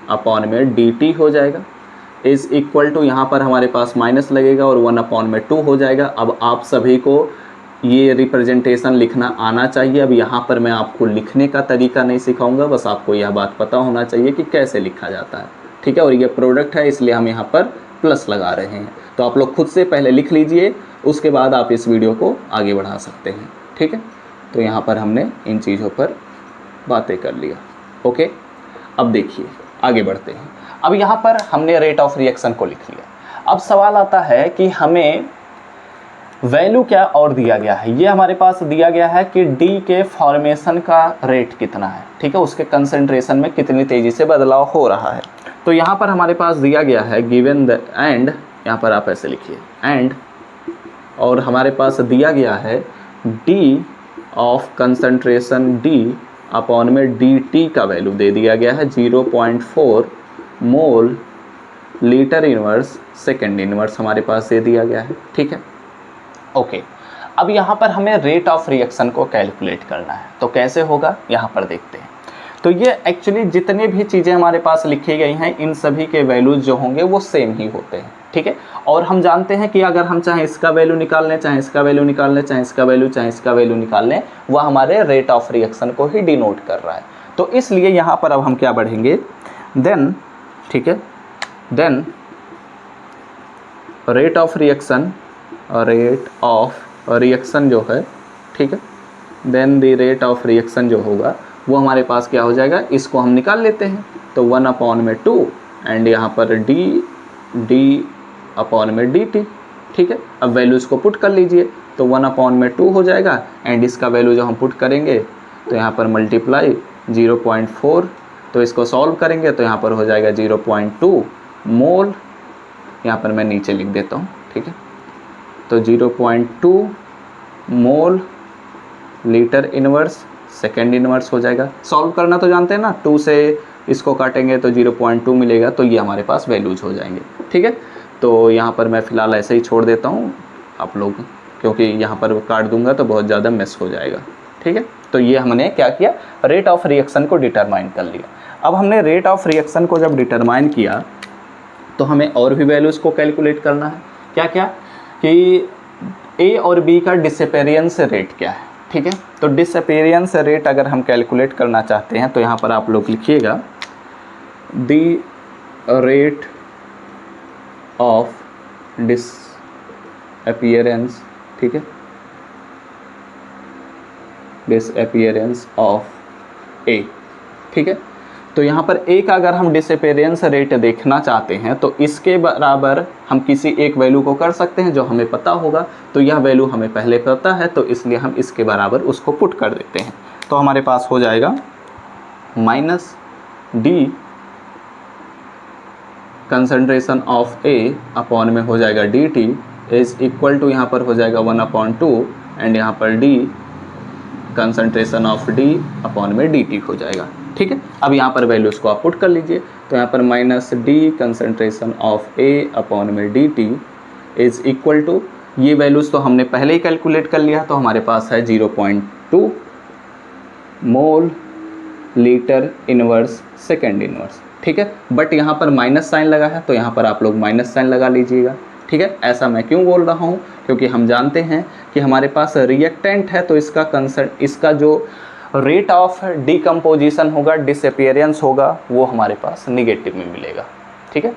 S1: upon में dt हो जाएगा, इज इक्वल टू, यहाँ पर हमारे पास माइनस लगेगा और 1/2 हो जाएगा। अब आप सभी को ये रिप्रेजेंटेशन लिखना आना चाहिए। अब यहाँ पर मैं आपको लिखने का तरीका नहीं सिखाऊंगा, बस आपको यह बात पता होना चाहिए कि कैसे लिखा जाता है, ठीक है। और ये प्रोडक्ट है इसलिए हम यहाँ पर प्लस लगा रहे हैं। तो आप लोग खुद से पहले लिख लीजिए, उसके बाद आप इस वीडियो को आगे बढ़ा सकते हैं, ठीक है। तो यहाँ पर हमने इन चीज़ों पर बातें कर लिया, ओके। अब देखिए आगे बढ़ते हैं। अब यहाँ पर हमने रेट ऑफ रिएक्शन को लिख लिया। अब सवाल आता है कि हमें वैल्यू क्या और दिया गया है। ये हमारे पास दिया गया है कि D के फॉर्मेशन का रेट कितना है, ठीक है, उसके कंसंट्रेशन में कितनी तेज़ी से बदलाव हो रहा है। तो यहाँ पर हमारे पास दिया गया है गिवन द एंड, यहाँ पर आप ऐसे लिखिए एंड, और हमारे पास दिया गया है D of concentration D upon में dt का वैल्यू दे दिया गया है 0.4 mole litre inverse second inverse हमारे पास दे दिया गया है, ठीक है, ओके। अब यहाँ पर हमें रेट ऑफ रिएक्शन को कैलकुलेट करना है, तो कैसे होगा यहाँ पर देखते हैं। तो ये एक्चुअली जितने भी चीज़ें हमारे पास लिखी गई हैं इन सभी के वैल्यूज़ जो होंगे वो सेम ही होते हैं, ठीक है। और हम जानते हैं कि अगर हम चाहे इसका वैल्यू निकाल लें, चाहे इसका वैल्यू निकाल लें, चाहे इसका वैल्यू, चाहे इसका वैल्यू निकाल लें, वह हमारे रेट ऑफ रिएक्शन को ही डिनोट कर रहा है। तो इसलिए यहाँ पर अब हम क्या बढ़ेंगे, देन, ठीक है, then rate of reaction, rate of reaction जो है, ठीक है, then the rate of reaction जो होगा वो हमारे पास क्या हो जाएगा, इसको हम निकाल लेते हैं। तो 1/2 एंड यहाँ पर d अपॉन में dt, ठीक है। अब वैल्यूज़ को पुट कर लीजिए, तो 1/2 हो जाएगा एंड इसका वैल्यू जो हम पुट करेंगे तो यहाँ पर मल्टीप्लाई 0.4, तो इसको सॉल्व करेंगे तो यहाँ पर हो जाएगा 0.2 मोल, यहाँ पर मैं नीचे लिख देता हूँ, ठीक है। तो 0.2 mole litre inverse second inverse हो जाएगा। सॉल्व करना तो जानते हैं ना, 2 से इसको काटेंगे तो 0.2 मिलेगा, तो ये हमारे पास वैल्यूज हो जाएंगे, ठीक है। तो यहाँ पर मैं फ़िलहाल ऐसे ही छोड़ देता हूँ आप लोग, क्योंकि यहाँ पर काट दूंगा तो बहुत ज़्यादा मिस हो जाएगा, ठीक है। तो ये हमने क्या किया, रेट ऑफ रिएक्शन को डिटरमाइन कर लिया। अब हमने रेट ऑफ रिएक्शन को जब डिटरमाइन किया तो हमें और भी वैल्यूज़ को कैलकुलेट करना है। क्या क्या कि A और B का डिसअपेरियंस रेट क्या है, ठीक है। तो डिसअपेरियंस रेट अगर हम कैलकुलेट करना चाहते हैं तो यहाँ पर आप लोग लिखिएगा द रेट ऑफ डिसअपियरेंस, ठीक है, डिसअपियरेंस ऑफ A, ठीक है। तो यहाँ पर एक अगर हम डिसअपेरेंस रेट देखना चाहते हैं तो इसके बराबर हम किसी एक वैल्यू को कर सकते हैं जो हमें पता होगा। तो यह वैल्यू हमें पहले पता है तो इसलिए हम इसके बराबर उसको पुट कर देते हैं। तो हमारे पास हो जाएगा -d concentration of A upon में हो जाएगा dt इज इक्वल टू यहाँ पर हो जाएगा 1/2 एंड यहाँ पर d concentration of d upon में dt हो जाएगा। ठीक है, अब यहाँ पर वैल्यूज़ को आप पुट कर लीजिए। तो यहाँ पर -d concentration of a upon में dt इज इक्वल टू, ये वैल्यूज़ तो हमने पहले ही कैलकुलेट कर लिया, तो हमारे पास है 0.2 mole litre inverse second inverse. ठीक है, बट यहाँ पर माइनस साइन लगा है तो यहाँ पर आप लोग माइनस साइन लगा लीजिएगा। ठीक है, ऐसा मैं क्यों बोल रहा हूँ, क्योंकि हम जानते हैं कि हमारे पास रिएक्टेंट है तो इसका जो रेट ऑफ डिकम्पोजिशन होगा, डिसअपियरेंस होगा, वो हमारे पास निगेटिव में मिलेगा। ठीक है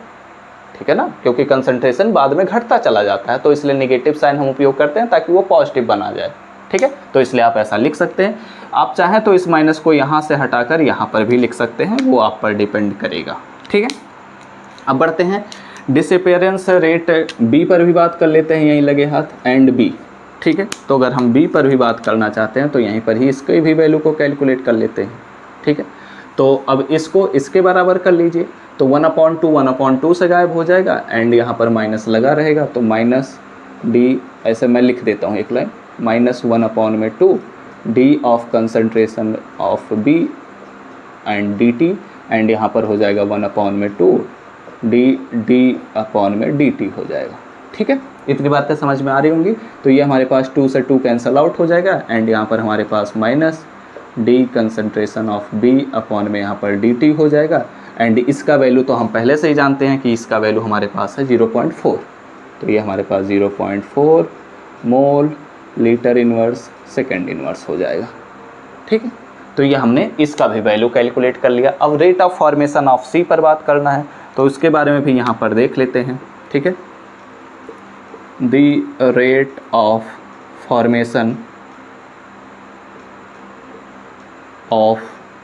S1: ना, क्योंकि कंसंट्रेशन बाद में घटता चला जाता है तो इसलिए निगेटिव साइन हम उपयोग करते हैं ताकि वो पॉजिटिव बना जाए। ठीक है, तो इसलिए आप ऐसा लिख सकते हैं। आप चाहें तो इस माइनस को यहाँ से हटाकर यहाँ पर भी लिख सकते हैं, वो आप पर डिपेंड करेगा। ठीक है, अब बढ़ते हैं डिसअपियरेंस रेट बी पर भी बात कर लेते हैं, यहीं लगे हाथ एंड बी। ठीक है, तो अगर हम बी पर भी बात करना चाहते हैं तो यहीं पर ही इसके भी वैल्यू को कैलकुलेट कर लेते हैं। ठीक है, तो अब इसको इसके बराबर कर लीजिए, तो 1/2 से गायब हो जाएगा एंड यहाँ पर माइनस लगा रहेगा, तो -d ऐसे मैं लिख देता हूँ एक line, -1/2 d of concentration of b and dt and यहाँ पर हो जाएगा 1/2 dt हो जाएगा। ठीक है, इतनी बातें समझ में आ रही होंगी। तो ये हमारे पास 2 से 2 कैंसिल आउट हो जाएगा एंड यहाँ पर हमारे पास -d concentration of b upon में यहाँ पर dt हो जाएगा एंड इसका वैल्यू तो हम पहले से ही जानते हैं कि इसका वैल्यू हमारे पास है 0.4। तो ये हमारे पास 0.4 mole litre inverse second inverse हो जाएगा। ठीक है, तो ये हमने इसका भी वैल्यू कैलकुलेट कर लिया। अब रेट ऑफ फॉर्मेशन ऑफ सी पर बात करना है तो उसके बारे में भी यहाँ पर देख लेते हैं। ठीक है, the rate of formation of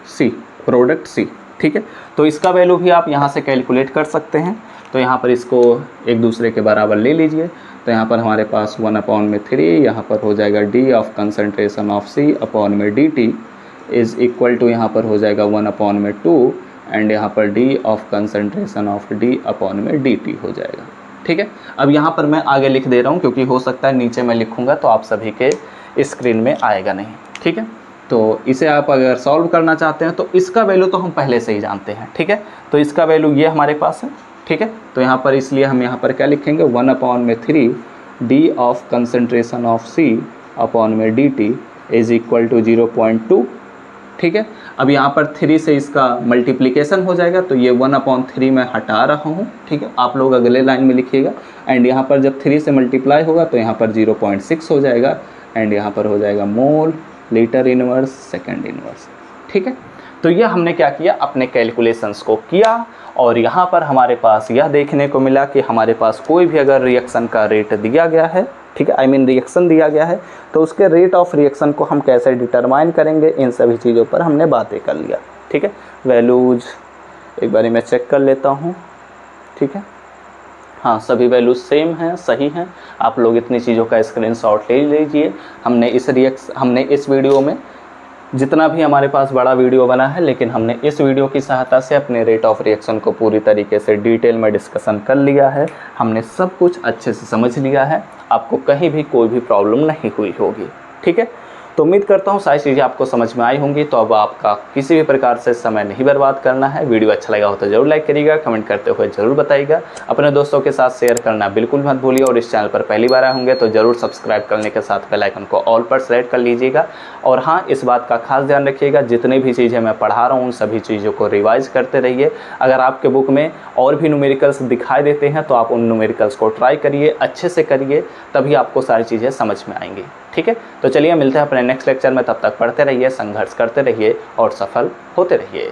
S1: C, product C. ठीक है, तो इसका वैल्यू भी आप यहाँ से कैलकुलेट कर सकते हैं। तो यहाँ पर इसको एक दूसरे के बराबर ले लीजिए। तो यहाँ पर हमारे पास 1/3 यहाँ पर हो जाएगा d of concentration of c upon में dt इज़ इक्वल टू यहाँ पर हो जाएगा 1/2 एंड यहाँ पर d of concentration of d upon में dt हो जाएगा। ठीक है, अब यहाँ पर मैं आगे लिख दे रहा हूँ क्योंकि हो सकता है नीचे मैं लिखूँगा तो आप सभी के स्क्रीन में आएगा नहीं। ठीक है, तो इसे आप अगर सॉल्व करना चाहते हैं तो इसका वैल्यू तो हम पहले से ही जानते हैं। ठीक है, तो इसका वैल्यू ये हमारे पास है। ठीक है, तो यहाँ पर इसलिए हम यहाँ पर क्या लिखेंगे, 1/3 d of concentration of c upon में dt इज़ इक्वल टू 0.2। ठीक है, अब यहाँ पर 3 से इसका मल्टीप्लिकेशन हो जाएगा तो ये 1/3 मैं हटा रहा हूँ। ठीक है, आप लोग अगले लाइन में लिखिएगा एंड यहाँ पर जब 3 से मल्टीप्लाई होगा तो यहाँ पर 0.6 हो जाएगा एंड यहाँ पर हो जाएगा mole litre inverse second inverse. ठीक है, तो ये हमने क्या किया, अपने कैलकुलेशंस को किया और यहाँ पर हमारे पास यह देखने को मिला कि हमारे पास कोई भी अगर रिएक्शन का रेट दिया गया है, ठीक है, रिएक्शन दिया गया है तो उसके रेट ऑफ रिएक्शन को हम कैसे डिटरमाइन करेंगे, इन सभी चीज़ों पर हमने बातें कर लिया। ठीक है, वैल्यूज एक बारी मैं चेक कर लेता हूँ। ठीक है, हाँ, सभी वैल्यूज सेम हैं, सही हैं। आप लोग इतनी चीज़ों का स्क्रीनशॉट ले लीजिए। हमने इस वीडियो में जितना भी हमारे पास बड़ा वीडियो बना है, लेकिन हमने इस वीडियो की सहायता से अपने रेट ऑफ रिएक्शन को पूरी तरीके से डिटेल में डिस्कशन कर लिया है। हमने सब कुछ अच्छे से समझ लिया है, आपको कहीं भी कोई भी प्रॉब्लम नहीं हुई होगी। ठीक है, तो उम्मीद करता हूँ सारी चीज़ें आपको समझ में आई होंगी। तो अब आपका किसी भी प्रकार से समय नहीं बर्बाद करना है। वीडियो अच्छा लगा हो तो ज़रूर लाइक करिएगा, कमेंट करते हुए ज़रूर बताइएगा, अपने दोस्तों के साथ शेयर करना बिल्कुल मत भूलिए और इस चैनल पर पहली बार आए होंगे तो ज़रूर सब्सक्राइब करने के साथ बेल आइकन को ऑल पर सेलेक्ट कर लीजिएगा। और हाँ, इस बात का खास ध्यान रखिएगा, जितनी भी चीज़ें मैं पढ़ा रहा हूँ उन सभी चीज़ों को रिवाइज़ करते रहिए। अगर आपके बुक में और भी न्यूमेरिकल्स दिखाई देते हैं तो आप उन न्यूमेरिकल्स को ट्राई करिए, अच्छे से करिए, तभी आपको सारी चीज़ें समझ में आएंगी। ठीक है, तो चलिए मिलते हैं अपने नेक्स्ट लेक्चर में। तब तक पढ़ते रहिए, संघर्ष करते रहिए और सफल होते रहिए।